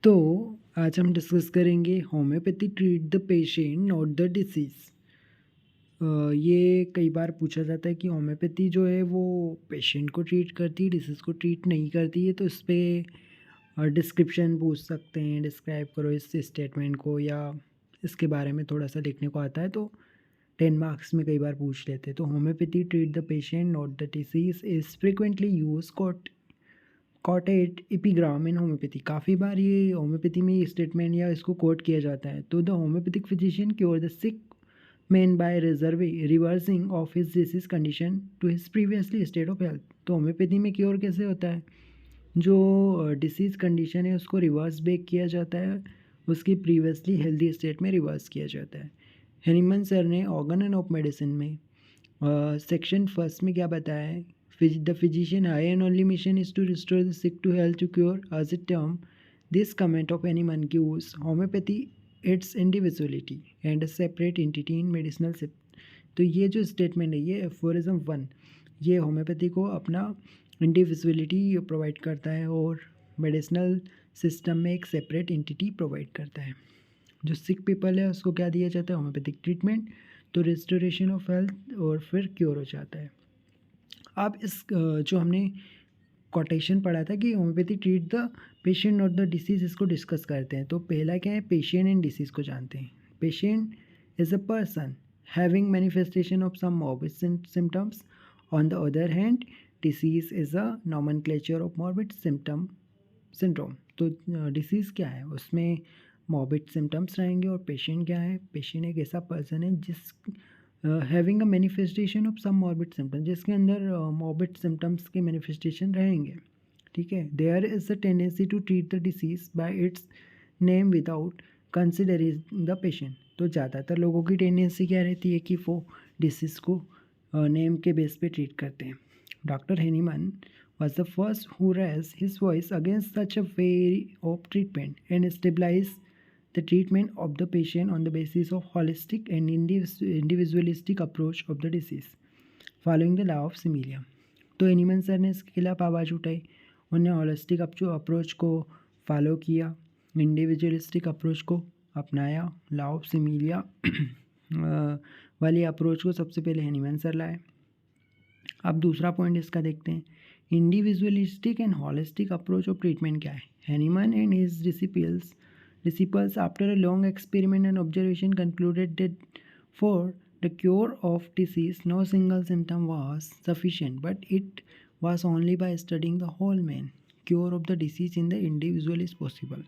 तो आज हम डिस्कस करेंगे homeopathy treat the patient not the disease. ये कई बार पूछा जाता है कि होम्योपैथी जो है वो पेशेंट को ट्रीट करती है, डिसीज़ को ट्रीट नहीं करती है। तो इस पे डिस्क्रिप्शन पूछ सकते हैं, डिस्क्राइब करो इस स्टेटमेंट को, या इसके बारे में थोड़ा सा लिखने को आता है तो 10 मार्क्स में कई बार पूछ लेते हैं। तो homeopathy treat the patient not the disease is frequently use quoted epigram in homeopathy. काफ़ी बार ये होम्योपैथी में ये स्टेटमेंट या इसको कोट किया जाता है। तो the homeopathic physician cure the sick man by reversing of his disease condition to his previously state of health. तो होम्योपैथी में क्योर कैसे होता है? जो डिसीज़ कंडीशन है उसको रिवर्स बैक किया जाता है, उसकी प्रीवियसली हेल्दी स्टेट में रिवर्स किया जाता है। हेनीमन सर ने ऑर्गन एंड ऑफ मेडिसिन में सेक्शन फर्स्ट में क्या बताया है? The physician high and only mission is to restore the sick to health to cure, as a term. This comment of Hahnemann gives homeopathy its individuality and a separate entity in medicinal science. तो ये जो statement है ये aphorism 1, ये homeopathy को अपना individuality provide करता है और मेडिसिनल सिस्टम में एक सेपरेट एंटिटी प्रोवाइड करता है। जो सिक पीपल है उसको क्या दिया जाता है? होम्योपैथिक ट्रीटमेंट, तो रिस्टोरेशन ऑफ हेल्थ और फिर क्योर हो जाता है। अब इस जो हमने कोटेशन पढ़ा था कि homeopathy treat the patient not the disease, इसको डिस्कस करते हैं। तो पहला क्या है? पेशेंट एंड डिसीज़ को जानते हैं। Patient is a person having manifestation of some morbid symptoms. On the other hand disease is a nomenclature of morbid syndrome. तो डिसीज़ क्या है? उसमें मॉर्बिड सिम्टम्स रहेंगे। और पेशेंट क्या है? पेशेंट एक ऐसा पर्सन है जिस having a manifestation of some morbid symptoms, जिसके अंदर मॉर्बिड सिम्टम्स के मैनिफेस्टेशन रहेंगे। ठीक है। There is a tendency to treat the disease by its name without considering the patient. तो ज़्यादातर लोगों की टेंडेंसी क्या रहती है कि वो डिसीज़ को नेम के बेस पे ट्रीट करते हैं। Doctor Hahnemann was the first who raised his voice against such a way of treatment and stabilized the treatment of the patient on the basis of holistic and individualistic approach of the disease following the law of similia. तो any man sir ने इसके खिलाफ आवाज़ उठाई, उन्होंने holistic approach को follow किया, individualistic approach को अपनाया, लॉ ऑफ सिमिलिया वाली अप्रोच को सबसे पहले एनिमन सर लाए। अब दूसरा पॉइंट इसका देखते हैं, individualistic and holistic approach of treatment क्या है? Hahnemann and his disciples after a long experiment and observation concluded that for the cure of disease no single symptom was sufficient, but it was only by studying the whole man cure of the disease in the individual is possible.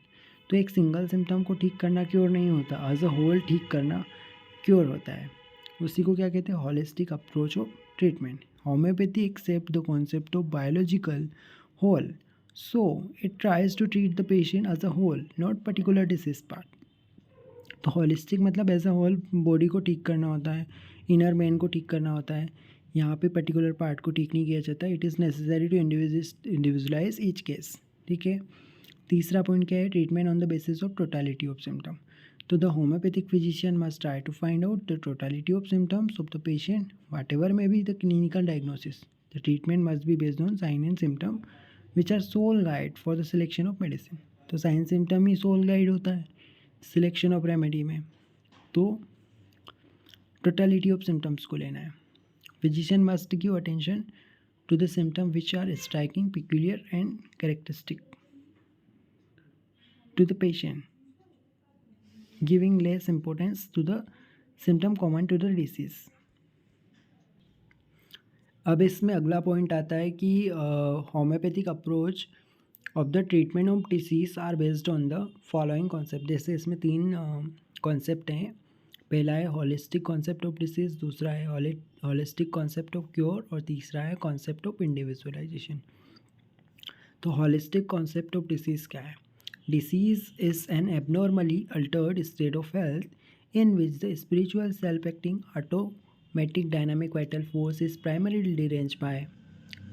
तो एक single symptom को ठीक करना cure नहीं होता, as a whole ठीक करना cure होता है। उसी को क्या कहते हैं? Holistic approach of treatment. Homeopathy accept the concept of biological whole, so it tries to treat the patient as a whole, not particular disease part. तो होलिस्टिक मतलब एज अ होल बॉडी को ठीक करना होता है, इनर मैन को ठीक करना होता है। यहाँ पे पर्टिकुलर पार्ट को ठीक नहीं किया जाता। It is necessary to individualise each case. ठीक है। तीसरा पॉइंट क्या है? Treatment on the basis of totality of symptom. तो the homeopathic physician must try to find out the totality of symptoms of the patient whatever may be the clinical diagnosis. The treatment must be based on sign and symptom which are sole guide for the selection of medicine. तो sign symptom ही soul guide होता है selection of remedy में। तो totality of symptoms को लेना है। Physician must give attention to the symptom which are striking, peculiar and characteristic to the patient, giving less importance to the symptom common to the disease. अब इसमें अगला point आता है कि homeopathic approach of the treatment of disease are based on the following concept. जैसे इसमें 3 concept हैं। पहला है होलिस्टिक कॉन्सेप्ट ऑफ डिसीज, दूसरा है होलिस्टिक कॉन्सेप्ट ऑफ क्योर, और तीसरा है कॉन्सेप्ट ऑफ इंडिविजुअलाइजेशन। तो होलिस्टिक कॉन्सेप्ट ऑफ डिसीज क्या है? Disease is an abnormally Altered state of health in which the spiritual self acting automatic dynamic vital force is primarily deranged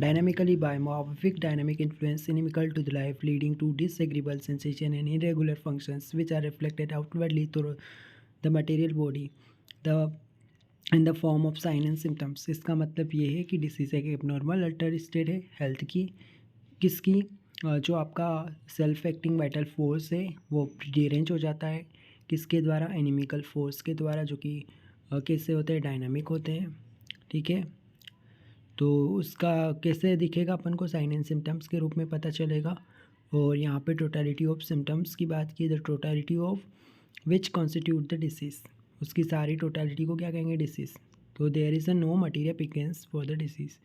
dynamically by morphic dynamic influence inimical to the life, leading to disagreeable sensation and irregular functions which are reflected outwardly through the material body the in the form of sign and symptoms। इसका मतलब ये है कि disease एक abnormal alter state है health की। किसकी? जो आपका सेल्फ एक्टिंग वाइटल फोर्स है वो डीरेंज हो जाता है। किसके द्वारा? एनिमिकल फोर्स के द्वारा, जो कि कैसे होते हैं? डायनामिक होते हैं। ठीक है, तो उसका कैसे दिखेगा अपन को? साइन एंड सिम्टम्स के रूप में पता चलेगा। और यहाँ पे टोटलिटी ऑफ सिम्टम्स की बात की, the totality of which constitute the disease, उसकी सारी टोटलिटी को क्या कहेंगे? डिसीज़। तो there is a no material peccans for the disease.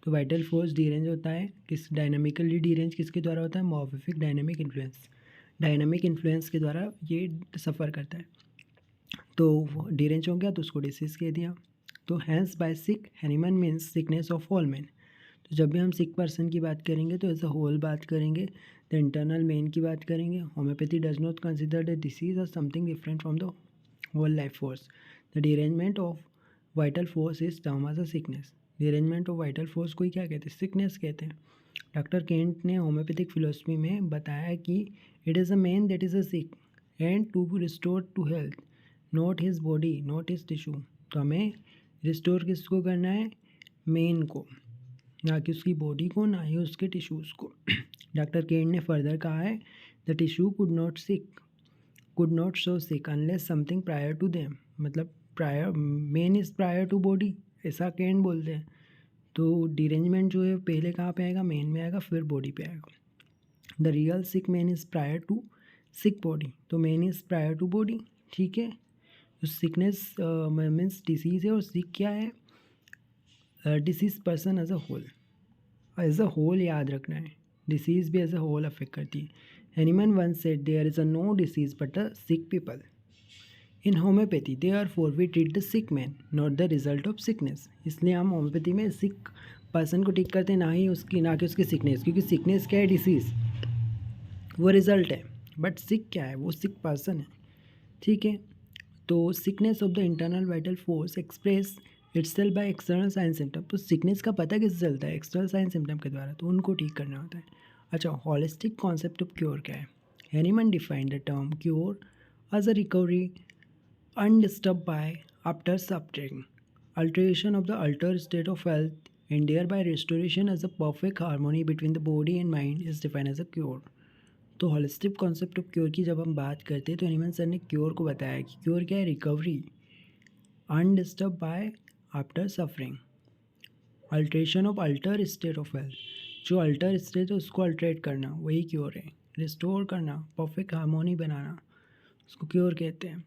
तो वाइटल फोर्स डीरेंज होता है, किस डायनामिकली डीरेंज किसके द्वारा होता है? Morphic dynamic influence. Dynamic influence के द्वारा ये सफ़र करता है। तो डीरेंज हो गया तो उसको डिसीज़ कह दिया। तो hence by sick Hahnemann means sickness of all man. तो जब भी हम सिक पर्सन की बात करेंगे तो एज अ होल बात करेंगे, द इंटरनल मेन की बात करेंगे। Homeopathy does not consider the disease और something different from the whole life force. The derangement of vital force is term as a sickness. Derangement of vital force को ही क्या कहते हैं? सिकनेस कहते हैं। डॉक्टर केंट ने होम्योपैथिक फिलोसफी में बताया कि it is a man that is a sick and to be restored to health, not his body not his tissue. तो हमें रिस्टोर किसको करना है? मेन को, ना कि उसकी बॉडी को, ना ही उसके टिश्यूज़ को। डॉक्टर केन ने फर्दर कहा है, the tissue could not show sick unless something prior to them. मतलब prior, man is prior to body, ऐसा केन बोलते हैं। तो डिरेंजमेंट जो है पहले कहाँ पे आएगा? मेन में आएगा, फिर बॉडी पे आएगा। The real sick man is prior to sick body. तो man is prior to body. ठीक है, तो सिकनेस मीन्स डिसीज़ है, और सिक क्या है? Disease person as a whole याद रखना है। डिसीज़ भी एज अ होल अफेक्ट करती है। Hahnemann one said there is a no disease but a sick people. In homeopathy therefore we treat the sick man not the result of sickness. इसलिए हम homeopathy में सिक person को ठीक करते हैं, ना कि उसकी सिकनेस। क्योंकि सिकनेस क्या है? डिसीज़, वो रिजल्ट है। बट सिक क्या है? वो सिक पर्सन है। ठीक है, तो sickness of the internal vital force express itself by external sign symptom. तो सिकनेस का पता किससे चलता है? एक्सटर्नल साइन सिम्टम के द्वारा, तो उनको ठीक करना होता है। अच्छा, हॉलिस्टिक कॉन्सेप्ट ऑफ क्योर क्या है? Hahnemann defined the term cure as a recovery undisturbed by after suffering, alteration of the altered state of health, and thereby restoration as a perfect harmony between the body and mind is defined as a cure. तो holistic concept of cure की जब हम बात करते हैं तो any man sir ने cure को बताया कि क्योर क्या है? Recovery undisturbed by after suffering, alteration of alter state of health. जो अल्टर स्टेट है उसको अल्ट्रेट करना, वही क्योर है। रिस्टोर करना, परफेक्ट हार्मोनी बनाना, उसको क्योर कहते हैं।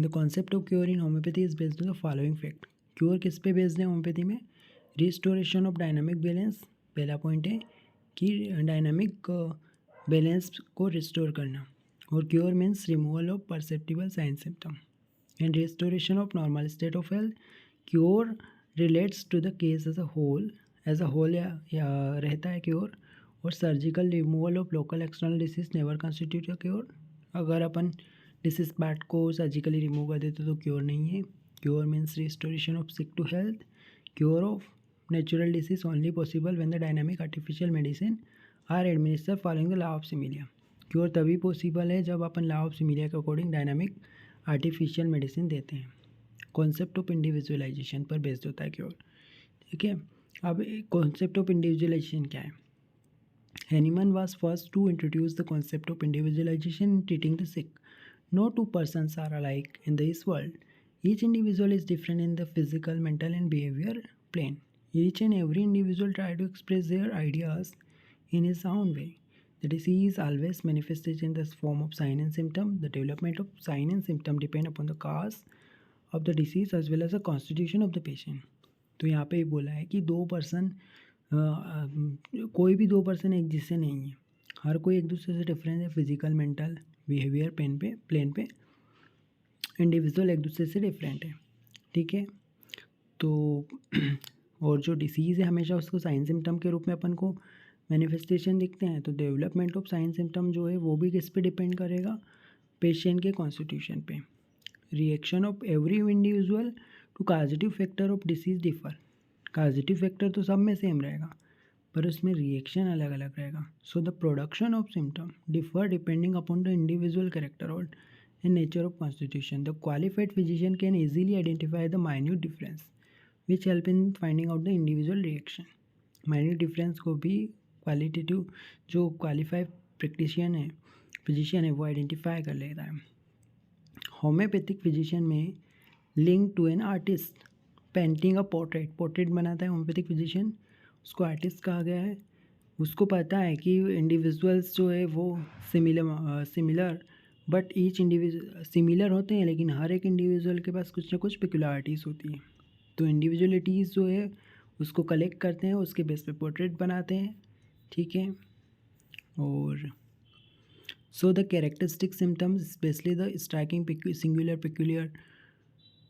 The concept of cure in homeopathy is based on the following fact. Cure किस पे बेस्ड है होम्योपैथी में? Restoration of dynamic balance. पहला पॉइंट है कि डायनामिक बैलेंस को रिस्टोर करना। और cure means removal of perceptible sign symptom and restoration of normal state of health. Cure relates to the case as a whole या रहता है क्योर। और surgical removal of local external disease never constitute a cure. अगर अपन disease part को surgically remove कर देते तो क्योर नहीं है। Cure means restoration of sick to health. Cure of natural disease only possible when the dynamic artificial medicine are administer following the law of similia. Cure तभी possible है जब अपन लॉ ऑफ सिमिलिया के according dynamic artificial medicine देते हैं। Concept of individualization पर based होता है क्योर। ठीक है, अब कॉन्सेप्ट ऑफ इंडिविजुअलाइजेशन क्या है? Hahnemann was first to introduce the concept of individualization in treating the sick. No two persons are alike in this world. Each individual is different in the physical, mental, and behavior plane. Each and every individual try to express their ideas in his own way. The disease always manifests in the form of sign and symptom. The development of sign and symptom depend upon the cause of the disease as well as the constitution of the patient. तो यहाँ पे बोला है कि कोई भी दो person एक जिससे नहीं है। हर कोई एक दूसरे से डिफरेंट है, फिजिकल, मेंटल, बिहेवियर प्लेन पे इंडिविजुअल एक दूसरे से डिफरेंट है। ठीक है, तो और जो डिसीज़ है हमेशा उसको साइन सिम्टम के रूप में अपन को मैनिफेस्टेशन दिखते हैं। तो डेवलपमेंट ऑफ साइन सिम्टम जो है वो भी किस पे डिपेंड करेगा? पेशेंट के कॉन्स्टिट्यूशन पे। Reaction of every individual to causative factor of disease differ. Causative factor तो सब में सेम रहेगा पर उसमें रिएक्शन अलग अलग रहेगा। So the production of symptom differ depending upon the individual character और and nature of constitution. The qualified physician can easily identify the minute difference which help in finding out the individual reaction. Minute difference को भी qualitative जो qualified physician है वो identify कर लेता है। Homeopathic physician में link to an artist painting a portrait बनाता है होम्योपैथिक फिजिशियन, उसको आर्टिस्ट कहा गया है। उसको पता है कि इंडिविजुअल्स जो है वो similar but each individual similar होते हैं, लेकिन हर एक इंडिविजुअल के पास कुछ ना कुछ पेक्युलरिटीज़ होती हैं। तो इंडिविजुअलिटीज़ जो है उसको कलेक्ट करते हैं, उसके बेस पे पोर्ट्रेट बनाते हैं, ठीक है। और so the characteristic symptoms specially the striking singular peculiar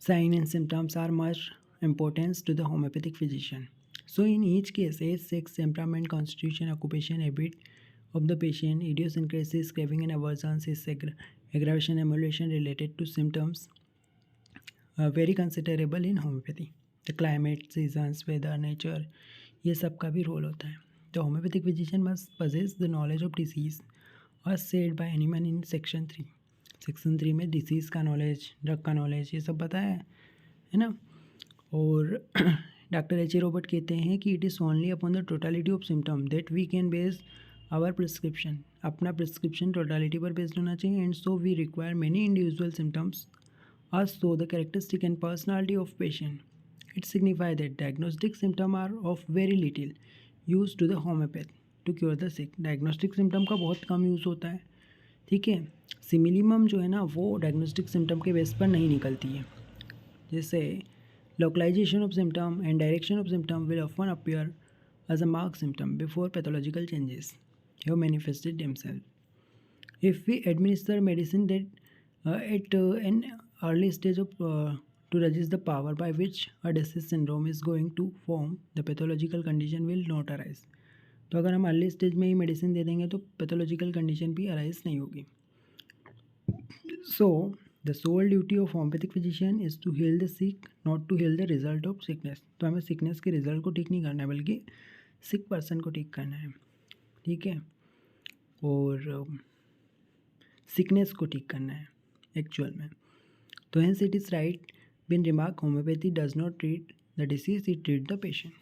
sign and symptoms are much importance to the homeopathic physician. So in each case, age, sex, temperament, constitution, occupation, habit of the patient, idiosyncrasies, craving and aversions, is aggravation, emulation related to symptoms very considerable in homeopathy. The climate, seasons, weather, nature, ये सब का भी role होता है। The homeopathic physician must possess the knowledge of disease as said by anyone in section 3. Section 3 में disease का knowledge, drug का knowledge, ये सब बताया है ना। और डॉक्टर एच ए रॉबर्ट कहते हैं कि it is only upon the totality of symptom that we can base our prescription. अपना प्रिस्क्रिप्शन टोटलिटी पर बेस्ड होना चाहिए। And so we require many individual symptoms as so the characteristic and personality of patient. It signifies that diagnostic symptoms are of very little use to the homeopath to cure the sick. Diagnostic symptom का बहुत कम use होता है, ठीक है। Similimum जो है ना वो डायग्नोस्टिक सिम्टम के बेस पर नहीं निकलती है। जैसे localization of symptom and direction of symptom will often appear as a mark symptom before pathological changes have manifested themselves. If we administer medicine that at an early stage of to resist the power by which a disease syndrome is going to form, the pathological condition will not arise. तो अगर हम early stage में ही medicine दे देंगे तो pathological condition भी arise नहीं होगी। So the sole duty of homeopathic physician is to heal the sick, not to heal the result of sickness. तो हमें सिकनेस के रिजल्ट को ठीक नहीं करना है, बल्कि सिक पर्सन को ठीक करना है, ठीक है। और सिकनेस को ठीक करना है एक्चुअल में। तो hence it is right been remark homeopathy does not treat the disease, it treat the patient.